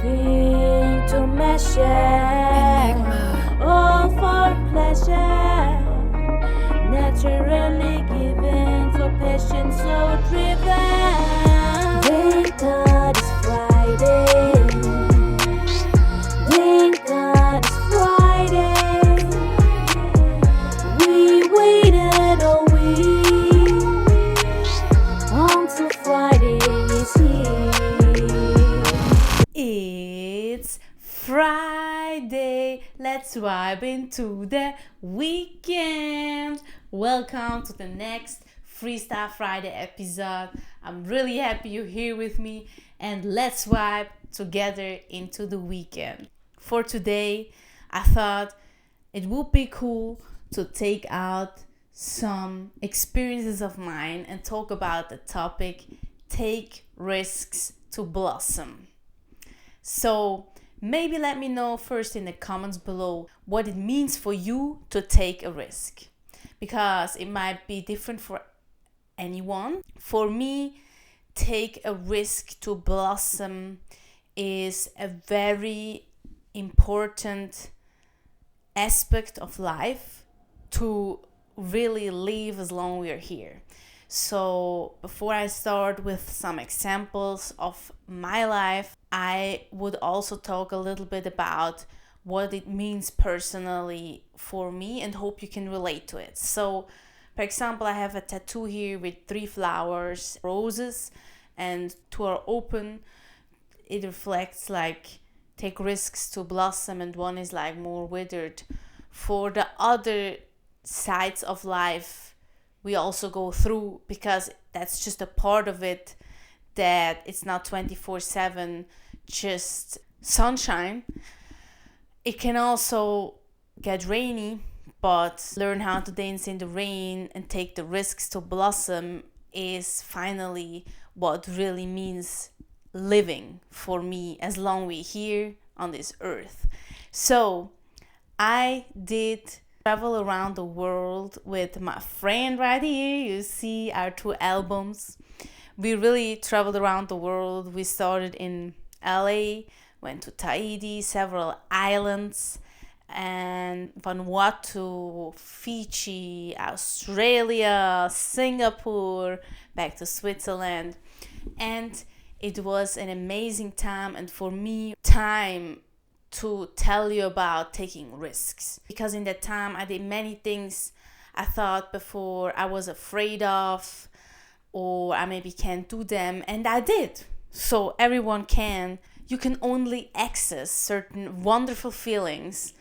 nothing to measure, all for pleasure, naturally given for passion so driven. Thank God it's Friday. Thank God it's Friday. We waited a week until Friday is here. It's Friday. Let's vibe into the weekend. Welcome to the next Freestyle Friday episode. I'm really happy you're here with me, and let's vibe together into the weekend. For today, I thought it would be cool to take out some experiences of mine and talk about the topic take risks to blossom. So maybe let me know first in the comments below what it means for you to take a risk, because it might be different for anyone. For me, take a risk to blossom is a very important aspect of life to really live as long as we're here. So before I start with some examples of my life, I would also talk a little bit about what it means personally for me and hope you can relate to it. So for example, I have a tattoo here with 3 flowers, roses, and 2 are open. It reflects like take risks to blossom, and 1 is like more withered. For the other sides of life we also go through, because that's just a part of it, that it's not 24/7 just sunshine. It can also get rainy, but learn how to dance in the rain and take the risks to blossom is finally what really means living for me as long as we're here on this earth. So I did travel around the world with my friend right here. You see our 2 albums. We really traveled around the world. We started in LA, went to Tahiti, several islands, and Vanuatu, Fiji, Australia, Singapore, back to Switzerland. And it was an amazing time, and for me, time to tell you about taking risks, because in that time I did many things I thought before I was afraid of, or I maybe can't do them, and I did. So everyone can. You can only access certain wonderful feelings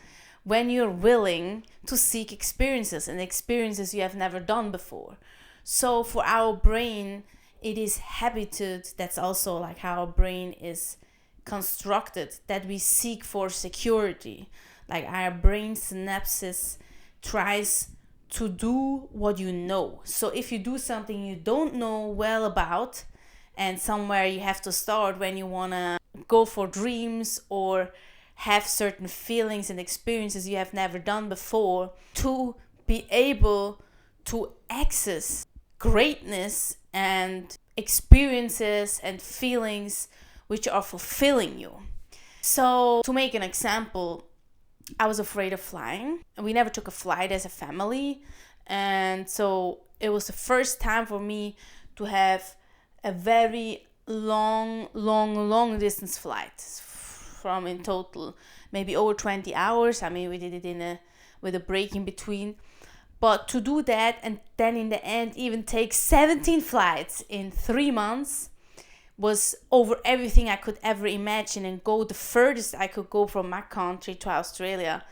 when you're willing to seek experiences, and experiences you have never done before. So for our brain, it is habited. That's also like how our brain is constructed, that we seek for security. Like our brain synapses tries to do what you know. So if you do something you don't know well about, and somewhere you have to start when you want to go for dreams or have certain feelings and experiences you have never done before, to be able to access greatness and experiences and feelings which are fulfilling you. So to make an example, I was afraid of flying. We never took a flight as a family, and so it was the first time for me to have a very long distance flight, from in total maybe over 20 hours. I mean, we did it with a break in between. But to do that, and then in the end even take 17 flights in 3 months, was over everything I could ever imagine, and go the furthest I could go from my country to Australia,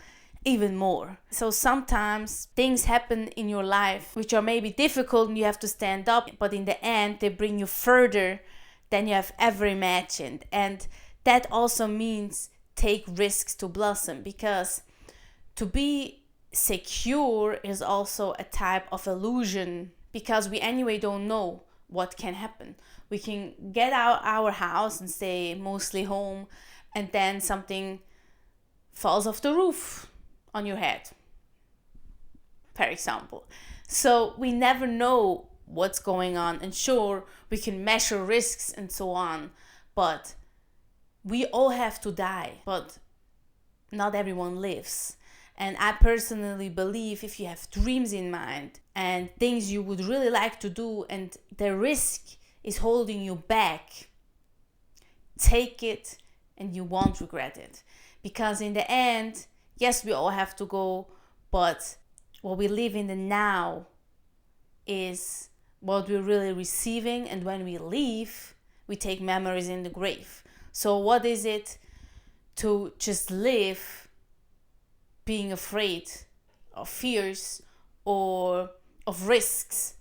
even more. So sometimes things happen in your life which are maybe difficult and you have to stand up, but in the end they bring you further than you have ever imagined. And that also means take risks to blossom, because to be secure is also a type of illusion, because we anyway don't know what can happen. We can get out our house and stay mostly home, and then something falls off the roof on your head, for example. So we never know what's going on, and sure, we can measure risks and so on, but we all have to die, but not everyone lives. And I personally believe if you have dreams in mind and things you would really like to do and the risk is holding you back, take it and you won't regret it. Because in the end, yes, we all have to go, but what we live in the now is what we're really receiving. And when we leave, we take memories in the grave. So what is it to just live being afraid of fears or of risks?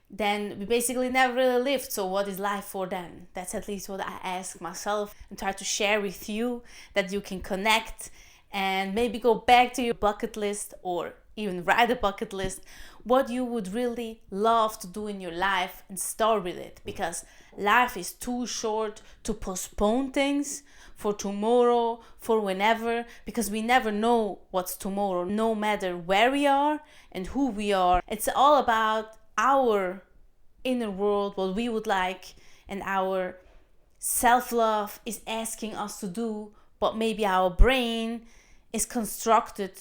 Then we basically never really lived. So what is life for then? That's at least what I ask myself and try to share with you, that you can connect and maybe go back to your bucket list or even write a bucket list, what you would really love to do in your life, and start with it. Because life is too short to postpone things for tomorrow, for whenever, because we never know what's tomorrow, no matter where we are and who we are. It's all about our inner world, what we would like, and our self-love is asking us to do, but maybe our brain is constructed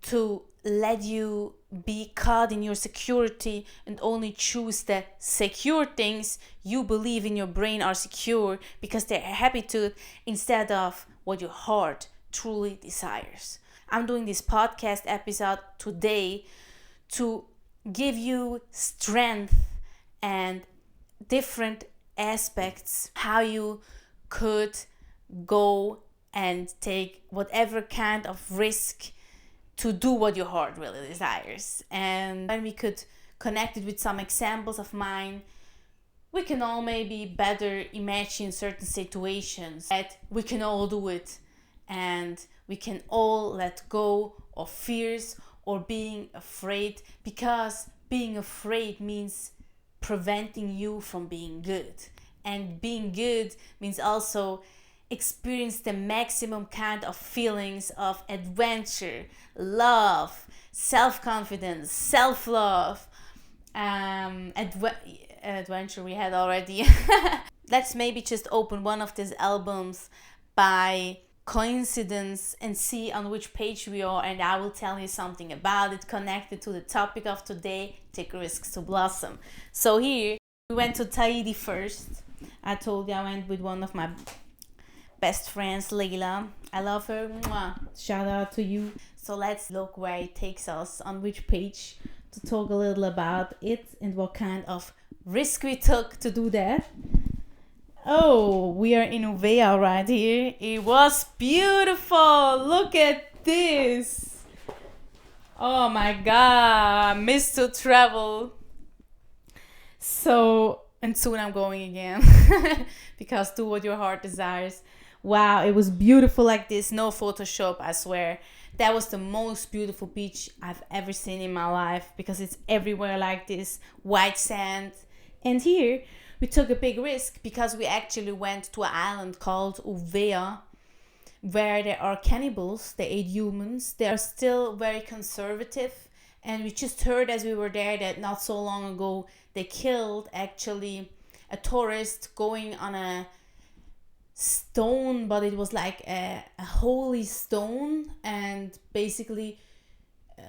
to let you be caught in your security and only choose the secure things you believe in your brain are secure because they're happy to, instead of what your heart truly desires. I'm doing this podcast episode today to give you strength and different aspects how you could go and take whatever kind of risk to do what your heart really desires. And when we could connect it with some examples of mine, we can all maybe better imagine certain situations that we can all do it, and we can all let go of fears or being afraid, because being afraid means preventing you from being good. And being good means also experience the maximum kind of feelings of adventure, love, self-confidence, self-love, adventure we had already. Let's maybe just open one of these albums by coincidence and see on which page we are, and I will tell you something about it connected to the topic of today, take risks to blossom. So here we went to Tahiti first. I told you I went with one of my best friends, Leila. I love her. Mwah. Shout out to you. So let's look where it takes us, on which page, to talk a little about it and what kind of risk we took to do that. Oh, we are in Uvea right here. It was beautiful. Look at this. Oh my god, I miss to travel. So, and soon I'm going again. Because do what your heart desires. Wow, it was beautiful like this. No Photoshop, I swear. That was the most beautiful beach I've ever seen in my life, because it's everywhere like this, white sand. And here we took a big risk because we actually went to an island called Uvea, where there are cannibals. They ate humans. They are still very conservative. And we just heard as we were there that not so long ago they killed actually a tourist going on a stone, but it was like a holy stone, and basically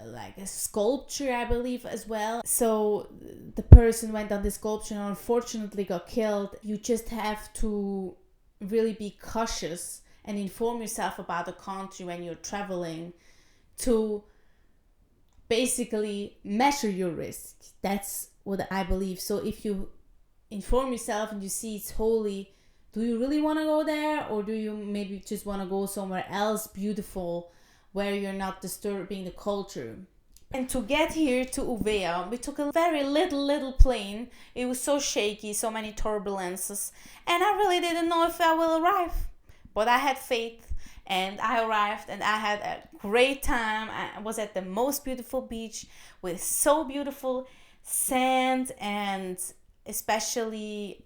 like a sculpture, I believe, as well. So the person went on this sculpture and unfortunately got killed. You just have to really be cautious and inform yourself about the country when you're traveling, to basically measure your risk. That's what I believe. So if you inform yourself and you see it's holy, do you really want to go there, or do you maybe just want to go somewhere else beautiful where you're not disturbing the culture? And to get here to Uvea, we took a very little plane. It was so shaky, so many turbulences, and I really didn't know if I will arrive. But I had faith, and I arrived, and I had a great time. I was at the most beautiful beach with so beautiful sand and especially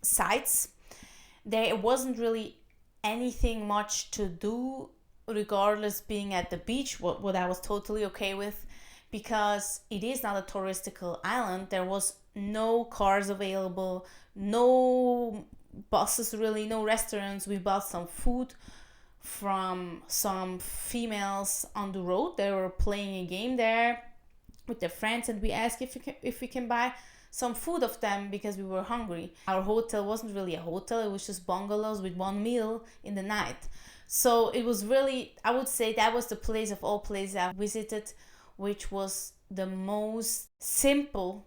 sights. There wasn't really anything much to do regardless being at the beach, what I was totally okay with, because it is not a touristical island. There was no cars available, no buses, really, no restaurants. We bought some food from some females on the road. They were playing a game there with their friends, and we asked if we can buy some food of them because we were hungry. Our hotel wasn't really a hotel, it was just bungalows with one meal in the night. So it was really, I would say that was the place of all places I visited, which was the most simple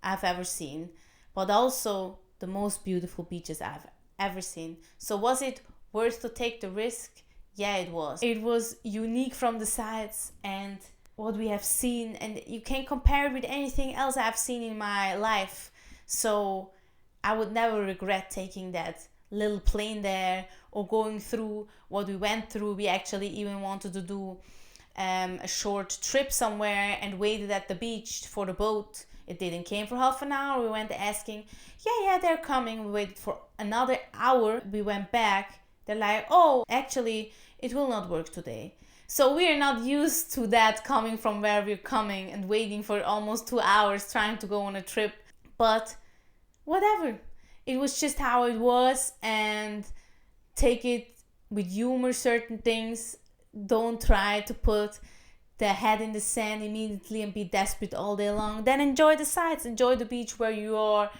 I've ever seen, but also the most beautiful beaches I've ever seen. So was it worth to take the risk? Yeah, it was. It was unique from the sights and what we have seen, and you can't compare it with anything else I've seen in my life. So I would never regret taking that little plane there or going through what we went through. We actually even wanted to do a short trip somewhere and waited at the beach for the boat. It didn't came for half an hour. We went asking, yeah, they're coming. We waited for another hour. We went back. They're like, oh, actually, it will not work today. So we are not used to that, coming from where we're coming and waiting for almost 2 hours trying to go on a trip. But whatever. It was just how it was, and take it with humor, certain things. Don't try to put the head in the sand immediately and be desperate all day long. Then enjoy the sights, enjoy the beach where you are.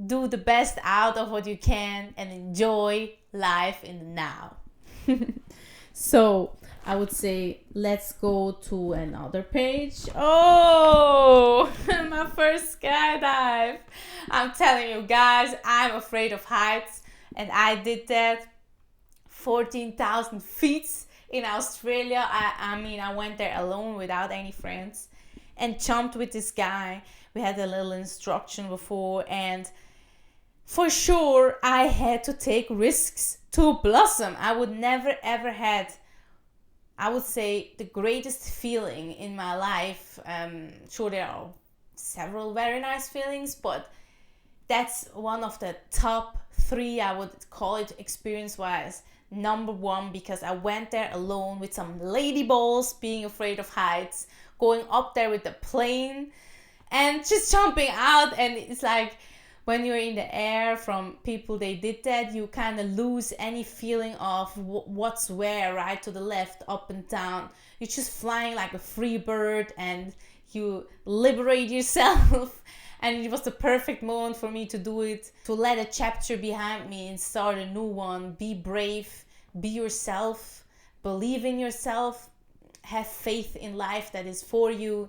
Do the best out of what you can and enjoy life in the now. So I would say let's go to another page. Oh, my first skydive. I'm telling you guys, I'm afraid of heights, and I did that 14,000 feet in Australia. I went there alone without any friends and jumped with this guy. We had a little instruction before, and for sure I had to take risks to blossom. I would never ever had, I would say, the greatest feeling in my life. Sure, there are several very nice feelings, but that's one of the top 3, I would call it, experience wise. Number 1, because I went there alone with some lady balls, being afraid of heights, going up there with the plane and just jumping out. And it's like, when you're in the air from people they did that, you kind of lose any feeling of what's where, right, to the left, up and down. You're just flying like a free bird and you liberate yourself. And it was the perfect moment for me to do it, to let a chapter behind me and start a new one. Be brave, be yourself, believe in yourself, have faith in life that is for you,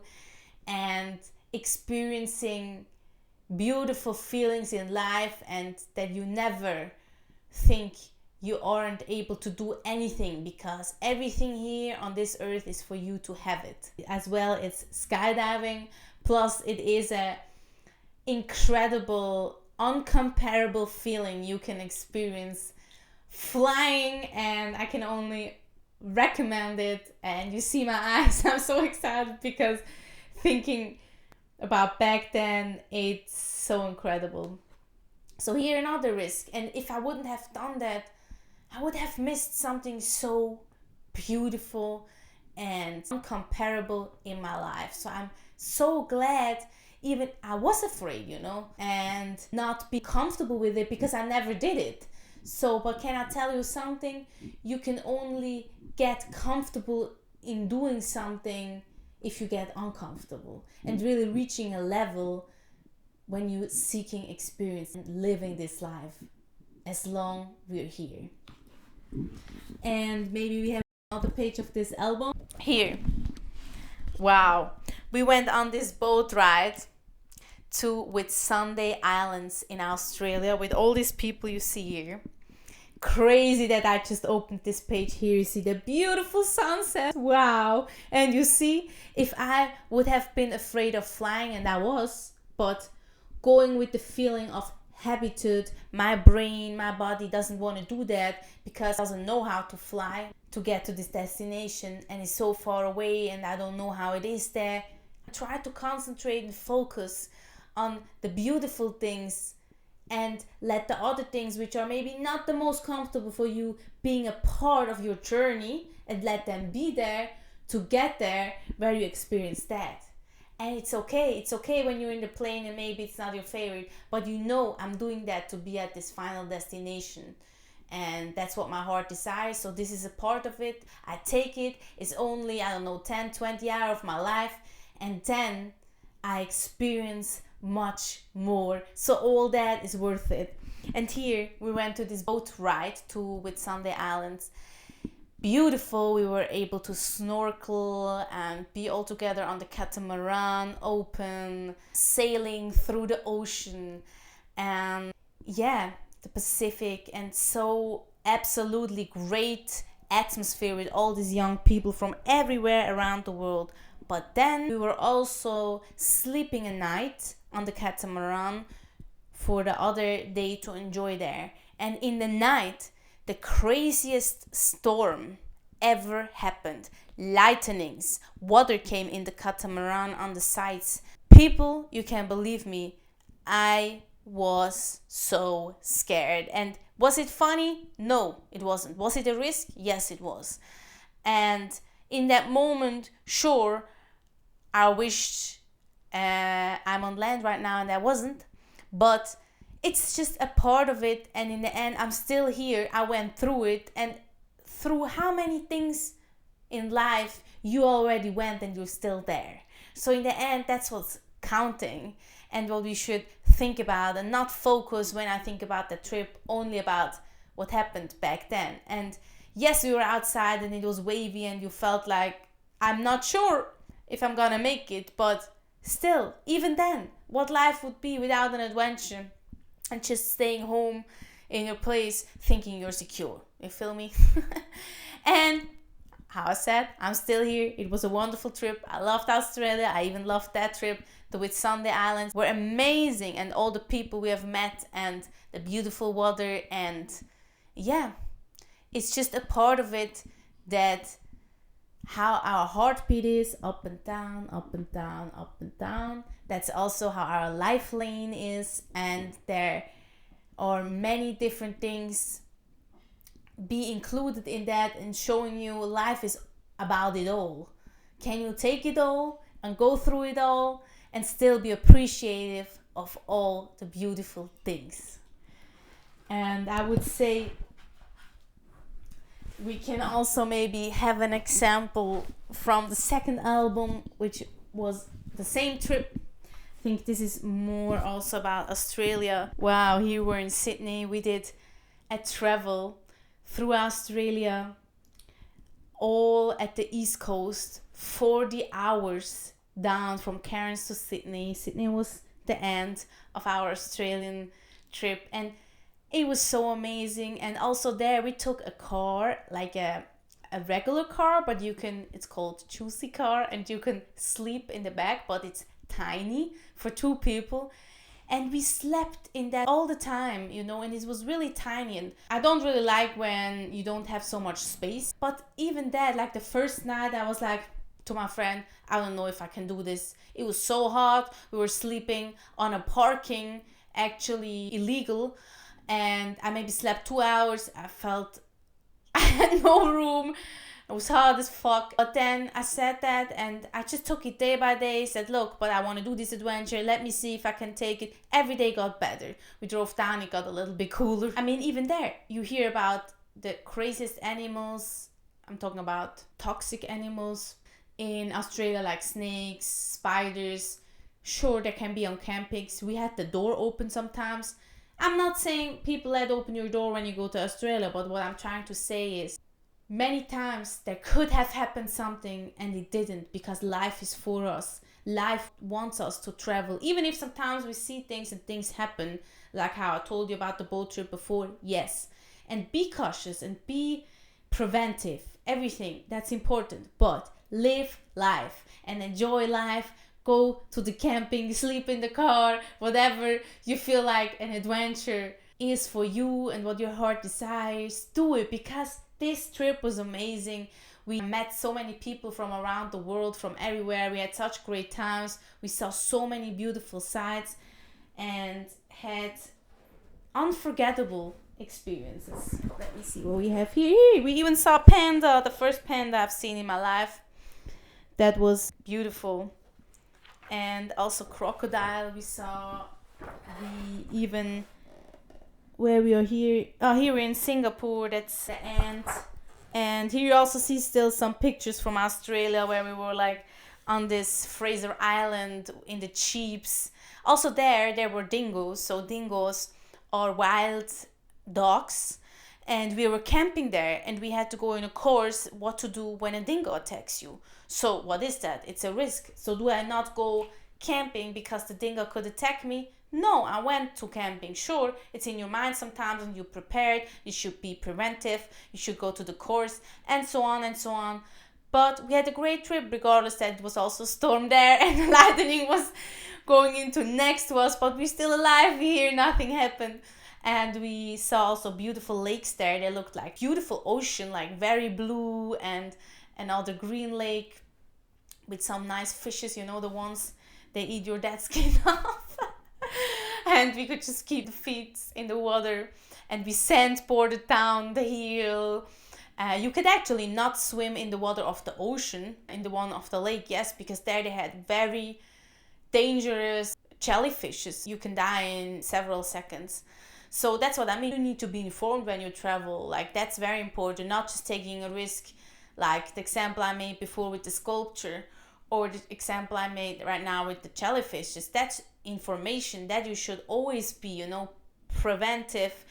and experiencing beautiful feelings in life, and that you never think you aren't able to do anything, because everything here on this earth is for you to have it. As well, it's skydiving, plus it is a incredible, uncomparable feeling you can experience flying, and I can only recommend it. And you see my eyes, I'm so excited because thinking about back then, it's so incredible. So here another risk, and if I wouldn't have done that, I would have missed something so beautiful and uncomparable in my life. So I'm so glad even I was afraid, and not be comfortable with it, because I never did it. So, but can I tell you something? You can only get comfortable in doing something if you get uncomfortable, and really reaching a level when you're seeking experience and living this life as long we're here. And maybe we have another page of this album here. Wow, we went on this boat ride to Whitsunday Islands in Australia with all these people you see here. Crazy that I just opened this page here. You see the beautiful sunset. Wow. And you see, if I would have been afraid of flying, and I was, but going with the feeling of habitude, my brain, my body doesn't want to do that because it doesn't know how to fly to get to this destination, and it's so far away and I don't know how it is there. I try to concentrate and focus on the beautiful things, and let the other things, which are maybe not the most comfortable for you, being a part of your journey, and let them be there to get there where you experience that. And it's okay. It's okay when you're in the plane and maybe it's not your favorite, but you know I'm doing that to be at this final destination. And that's what my heart desires. So this is a part of it. I take it. It's only, I don't know, 10, 20 hours of my life. And then I experience much more. So all that is worth it. And here we went to this boat ride to Whitsunday Islands. Beautiful. We were able to snorkel and be all together on the catamaran, open, sailing through the ocean. And yeah, the Pacific, and so absolutely great atmosphere with all these young people from everywhere around the world. But then we were also sleeping a night on the catamaran for the other day to enjoy there. And in the night, the craziest storm ever happened. Lightnings, water came in the catamaran on the sides. People, you can believe me, I was so scared. And was it funny? No, it wasn't. Was it a risk? Yes, it was. And in that moment, sure, I wished I'm on land right now, and I wasn't. But it's just a part of it, and in the end, I'm still here. I went through it, and through how many things in life you already went and you're still there. So in the end, that's what's counting, and what we should think about, and not focus when I think about the trip only about what happened back then. And yes, we were outside and it was wavy and you felt like, I'm not sure if I'm gonna make it, but still, even then, what life would be without an adventure and just staying home in your place thinking you're secure. You feel me? And how I said, I'm still here. It was a wonderful trip. I loved Australia. I even loved that trip. The Whitsunday Islands were amazing, and all the people we have met and the beautiful water, and yeah, it's just a part of it, that how our heartbeat is up and down, up and down, up and down. That's also how our life lane is, and there are many different things be included in that, and showing you life is about it all. Can you take it all and go through it all and still be appreciative of all the beautiful things? And I would say we can also maybe have an example from the second album, which was the same trip. I think this is more also about Australia. Wow, here we're in Sydney. We did a travel through Australia, all at the East Coast, 40 hours down from Cairns to Sydney. Sydney was the end of our Australian trip, and it was so amazing. And also there we took a car, like a regular car, but it's called Juicy car, and you can sleep in the back, but it's tiny for two people. And we slept in that all the time, and it was really tiny. And I don't really like when you don't have so much space. But even that, like the first night, I was like to my friend, I don't know if I can do this. It was so hot. We were sleeping on a parking, actually illegal. And I maybe slept 2 hours. I felt I had no room. It was hard as fuck. But then I said that, and I just took it day by day. Said, look, but I want to do this adventure. Let me see if I can take it. Every day got better. We drove down. It got a little bit cooler. I mean, even there, you hear about the craziest animals. I'm talking about toxic animals in Australia, like snakes, spiders. Sure, there can be on campings. We had the door open sometimes. I'm not saying people let open your door when you go to Australia, but what I'm trying to say is, many times there could have happened something and it didn't, because life is for us. Life wants us to travel. Even if sometimes we see things and things happen, like how I told you about the boat trip before, yes. And be cautious and be preventive. Everything, that's important. But live life and enjoy life. Go to the camping, sleep in the car, whatever you feel like an adventure is for you and what your heart desires. Do it, because this trip was amazing. We met so many people from around the world, from everywhere. We had such great times. We saw so many beautiful sights and had unforgettable experiences. Let me see what we have here. We even saw panda, the first panda I've seen in my life. That was beautiful. and also crocodile we saw. We even, where we are here, here in Singapore, that's the ant. And here you also see still some pictures from Australia where we were like on this Fraser Island in the Cheaps. Also there were dingoes. So dingoes are wild dogs, and we were camping there, and we had to go in a course what to do when a dingo attacks you. So what is that? It's a risk. So do I not go camping because the dingo could attack me? No, I went to camping. Sure, it's in your mind sometimes and you're prepared. You should be preventive. You should go to the course and so on and so on. But we had a great trip regardless that it was also storm there and lightning was going into next to us. But we're still alive here. Nothing happened. And we saw also beautiful lakes there. They looked like beautiful ocean, like very blue, and another green lake with some nice fishes, you know, the ones they eat your dead skin off. And we could just keep the feet in the water, and we sandboarded down the hill. You could actually not swim in the water of the ocean, in the one of the lake, yes, because there they had very dangerous jellyfishes. You can die in several seconds. So that's what I mean. You need to be informed when you travel. Like, that's very important, not just taking a risk, like the example I made before with the sculpture, or the example I made right now with the jellyfishes. That's information that you should always be, you know, preventive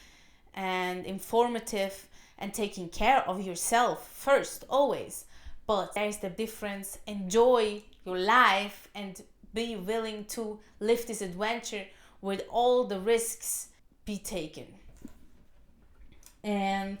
and informative and taking care of yourself first, always. But there's the difference. Enjoy your life and be willing to live this adventure with all the risks be taken. And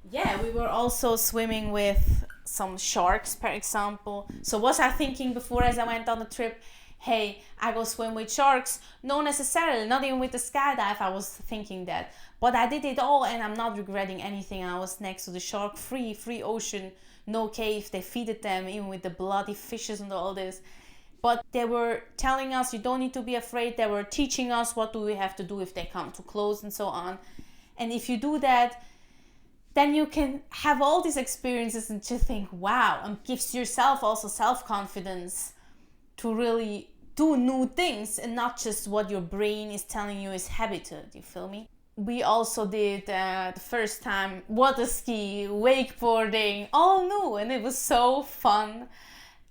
yeah, we were also swimming with some sharks, for example. So was I thinking before as I went on the trip, hey, I go swim with sharks? No, necessarily, not even with the skydive I was thinking that. But I did it all and I'm not regretting anything. I was next to the shark, free ocean, no cave. They feeded them even with the bloody fishes and all this. But they were telling us you don't need to be afraid. They were teaching us what do we have to do if they come too close and so on. And if you do that, then you can have all these experiences and just think, wow, and gives yourself also self-confidence to really do new things and not just what your brain is telling you is habited. You feel me? We also did the first time water ski, wakeboarding, all new, and it was so fun.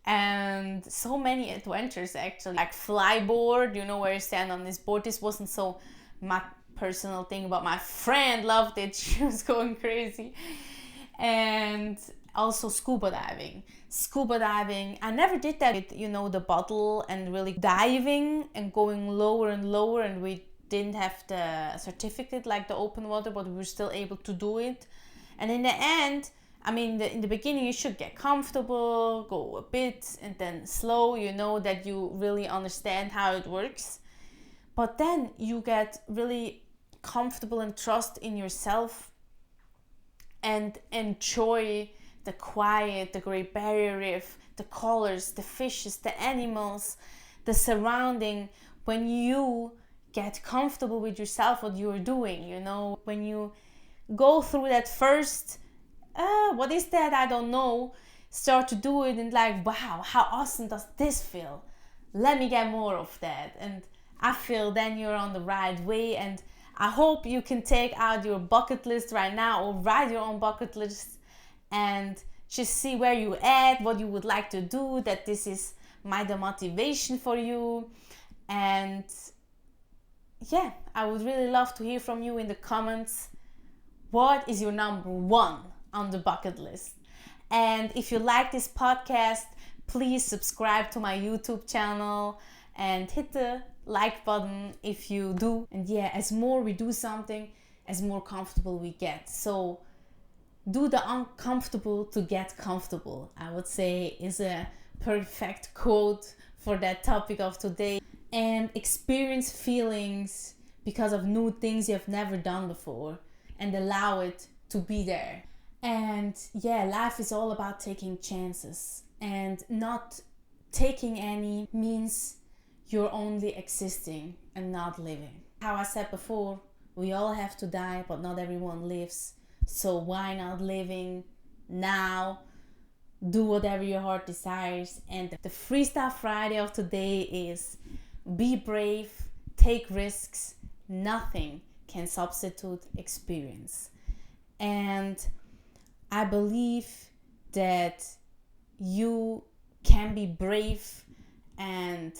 And so many adventures actually, like flyboard, you know, where you stand on this board. This wasn't so my personal thing, but my friend loved it. She was going crazy. And also scuba diving. I never did that with, you know, the bottle and really diving and going lower and lower, and we didn't have the certificate like the open water, but we were still able to do it. And in the end, I mean, in the beginning, you should get comfortable, go a bit, and then slow, you know, that you really understand how it works. But then you get really comfortable and trust in yourself and enjoy the quiet, the Great Barrier Reef, the colors, the fishes, the animals, the surrounding. When you get comfortable with yourself, what you're doing, you know, when you go through that first what is that? I don't know. Start to do it and like, wow, how awesome does this feel? Let me get more of that. And I feel then you're on the right way. And I hope you can take out your bucket list right now or write your own bucket list and just see where you at, what you would like to do, that this is the motivation for you. And yeah, I would really love to hear from you in the comments. What is your number one on the bucket list? And if you like this podcast, please subscribe to my YouTube channel and hit the like button if you do. And yeah, as more we do something, as more comfortable we get. So do the uncomfortable to get comfortable, I would say, is a perfect quote for that topic of today. And experience feelings because of new things you have never done before and allow it to be there. And yeah, life is all about taking chances, and not taking any means you're only existing and not living. How I said before, we all have to die, but not everyone lives. So why not living now do whatever your heart desires. And the Freestyle Friday of today is be brave, take risks, nothing can substitute experience. And I believe that you can be brave and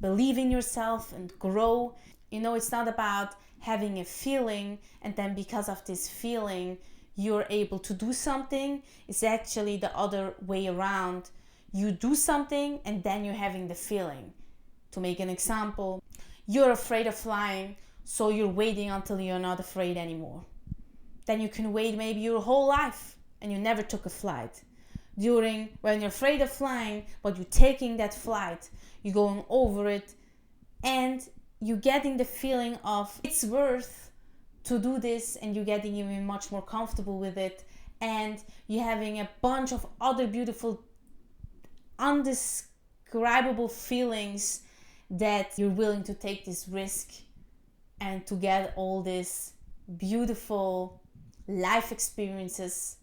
believe in yourself and grow. It's not about having a feeling and then because of this feeling you're able to do something. It's actually the other way around. You do something and then you're having the feeling. To make an example, you're afraid of flying, so you're waiting until you're not afraid anymore. Then you can wait maybe your whole life and you never took a flight. When you're afraid of flying, but you're taking that flight, you're going over it, and you're getting the feeling of it's worth to do this, and you're getting even much more comfortable with it, and you're having a bunch of other beautiful, undescribable feelings that you're willing to take this risk and to get all these beautiful life experiences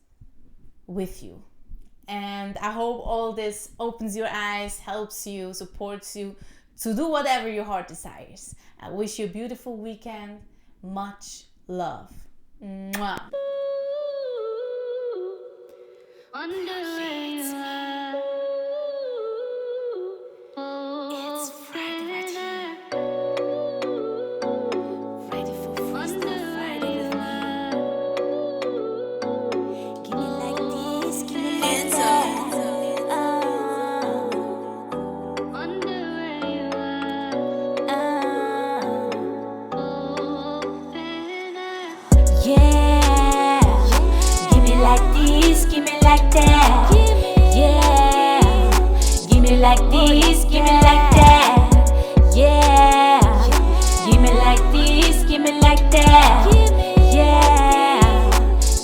with you. And I hope all this opens your eyes, helps you, supports you to do whatever your heart desires. I wish you a beautiful weekend. Much love. Mwah. It's Friday. Ready for Freestyle Friday with me. Give me like this, give me like that. Yeah, give me like this, give me like that. Yeah, give me like this, give me like that. Yeah, give me like this, give me like that. Yeah,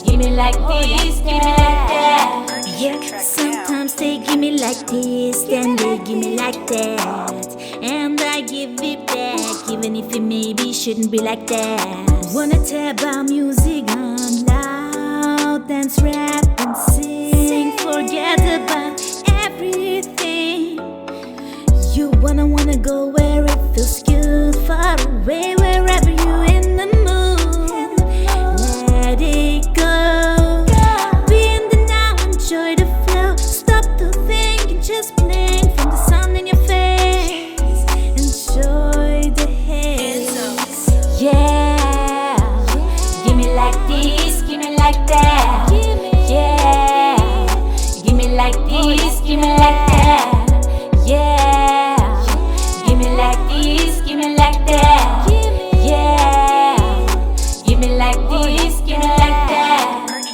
give me like this, give me like that. Yeah, sometimes they give me like this, then they give me like that, and I give it back, even if it maybe shouldn't be like that. Wanna tell about music, I'm loud, dance, rap, and sing. Forget about everything. You wanna go where it feels good, far away, wherever you're in the mood. Let it go. Be in the now, enjoy the flow. Stop to think and just blink from the sun in your face. Enjoy the haze. Yeah, give me like this, give me like that. Yeah, give me like this, give me like that.